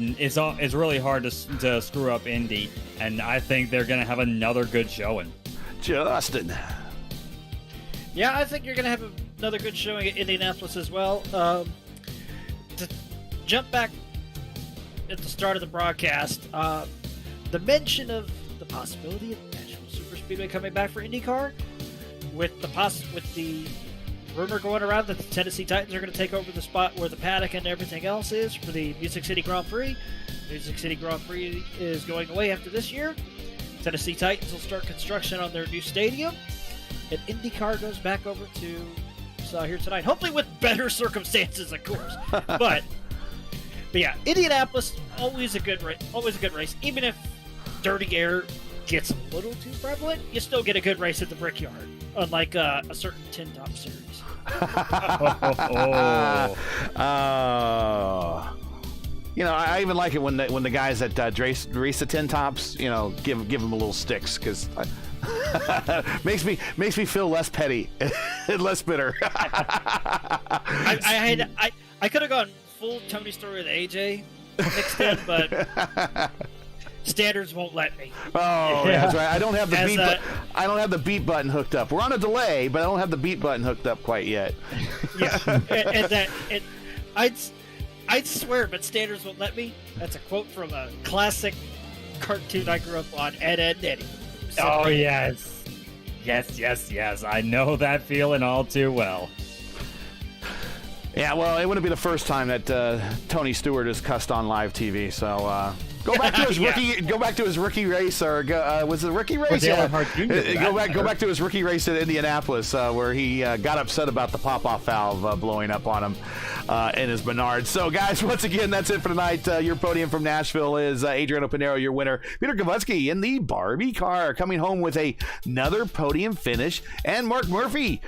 A: really hard to screw up Indy, and I think they're going to have another good showing.
B: Justin.
C: Yeah, I think you're going to have another good showing at Indianapolis as well. To jump back at the start of the broadcast, the mention of the possibility of Nashville Superspeedway coming back for IndyCar, with the rumor going around that the Tennessee Titans are going to take over the spot where the paddock and everything else is for the Music City Grand Prix. Music City Grand Prix is going away after this year. Tennessee Titans will start construction on their new stadium, and IndyCar goes back over to saw here tonight, hopefully with better circumstances, of course. But yeah, Indianapolis, always a good race. Even if dirty air gets a little too prevalent, you still get a good race at the Brickyard, unlike a certain Tin Top Series.
B: I even like it when the guys that race the 10 tops, give them a little sticks, because makes me feel less petty and less bitter.
C: I could have gone full Tony Story with AJ mixed in, but standards won't let me.
B: Oh, yeah, that's right. I don't have the I don't have the beat button hooked up. We're on a delay, but I don't have the beat button hooked up quite yet.
C: Yeah, I'd swear, but standards won't let me. That's a quote from a classic cartoon I grew up on, Ed, Ed, and Eddie.
A: Oh, yes. Yes. I know that feeling all too well.
B: Yeah, well, it wouldn't be the first time that Tony Stewart has cussed on live TV. So go back to his rookie. Go back to his rookie race, or was it a rookie race?
A: Go back
B: to his rookie race at Indianapolis, where he got upset about the pop-off valve blowing up on him in his Menard. So, guys, once again, that's it for tonight. Your podium from Nashville is Adriano Pinero, your winner. Peter Kowalski in the Barbie car, coming home with another podium finish, and Mark Murphy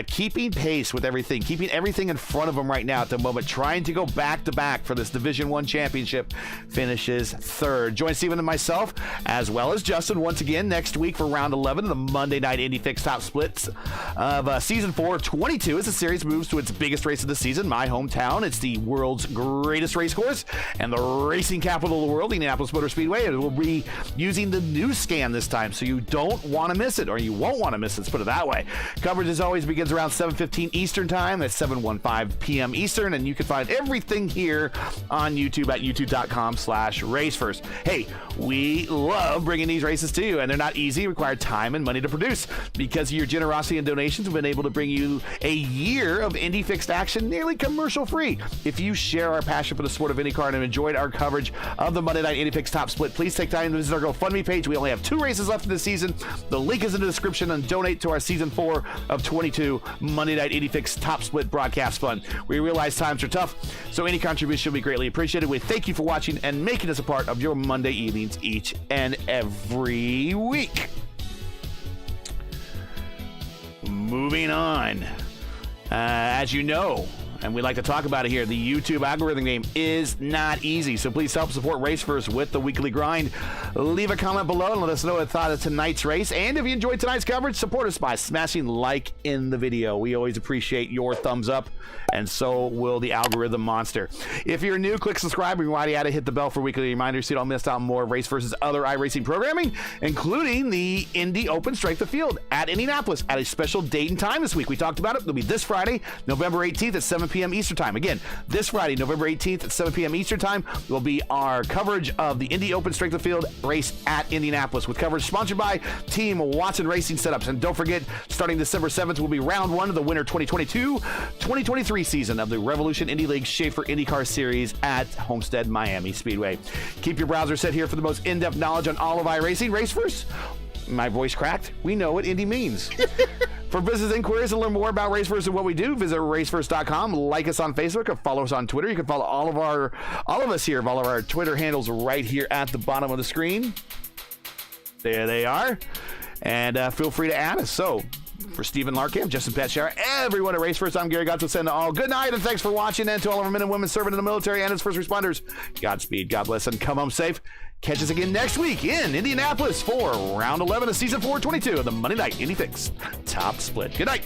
B: keeping pace with everything, keeping everything in front of him right now at the moment, trying to go back-to-back for this Division I championship, finishes third. Join Steven and myself, as well as Justin, once again next week for round 11 of the Monday Night Indy Fix Top Splits of Season 4 of 22 as the series moves to its biggest race of the season, my hometown. It's the world's greatest race course and the racing capital of the world, Indianapolis Motor Speedway. It will be using the new scan this time, so you don't want to miss it, or you won't want to miss it, let's put it that way. Coverage, as always, begins around 7:15 Eastern Time. That's 7:15 p.m. Eastern, and you can find everything here on YouTube at youtube.com/racefirst. Hey, we love bringing these races to you, and they're not easy, require time and money to produce. Because of your generosity and donations, we've been able to bring you a year of Indy Fixed action nearly commercial free. If you share our passion for the sport of IndyCar and have enjoyed our coverage of the Monday Night Indy Fixed Top Split, please take time to visit our GoFundMe page. We only have 2 races left in the season. The link is in the description, and donate to our Season 4 of 22 Monday Night Indy Fixed Top Split Broadcast Fund. We realize times are tough, so any contribution will be greatly appreciated. We thank you for watching and making us a part of your Monday evenings each and every week. Moving on. As you know, and we like to talk about it here, the YouTube algorithm game is not easy, so please help support Race First with the weekly grind. Leave a comment below and let us know what you thought of tonight's race, and if you enjoyed tonight's coverage, support us by smashing like in the video. We always appreciate your thumbs up, and so will the algorithm monster. If you're new, click subscribe, and while you're at it, hit the bell for weekly reminders so you don't miss out on more Race First's other iRacing programming, including the Indy Open Strength of Field at Indianapolis at a special date and time this week. We talked about it. It'll be this Friday, November 18th at 7 p.m. Eastern Time. Again, this Friday, November 18th at 7 p.m. Eastern Time, will be our coverage of the Indy Open Strength of Field race at Indianapolis, with coverage sponsored by Team Watson Racing Setups. And don't forget, starting December 7th will be round 1 of the winter 2022-2023 season of the Revolution Indy League Schaefer IndyCar Series at Homestead Miami Speedway. Keep your browser set here for the most in-depth knowledge on all of iRacing. Race First. My voice cracked. We know what Indy means. For business inquiries and learn more about Race First and what we do, visit racefirst.com. Like us on Facebook or follow us on Twitter. You can follow all of us here, all of our Twitter handles right here at the bottom of the screen. There they are. And feel free to add us. So, for Stephen Larkamp, Justin Petshire, everyone at Race First, I'm Gary Gotto, saying to all good night and thanks for watching. And to all of our men and women serving in the military and as first responders, Godspeed, God bless, and come home safe. Catch us again next week in Indianapolis for round 11 of season 422 of the Monday Night Indy Fix Top Split. Good night.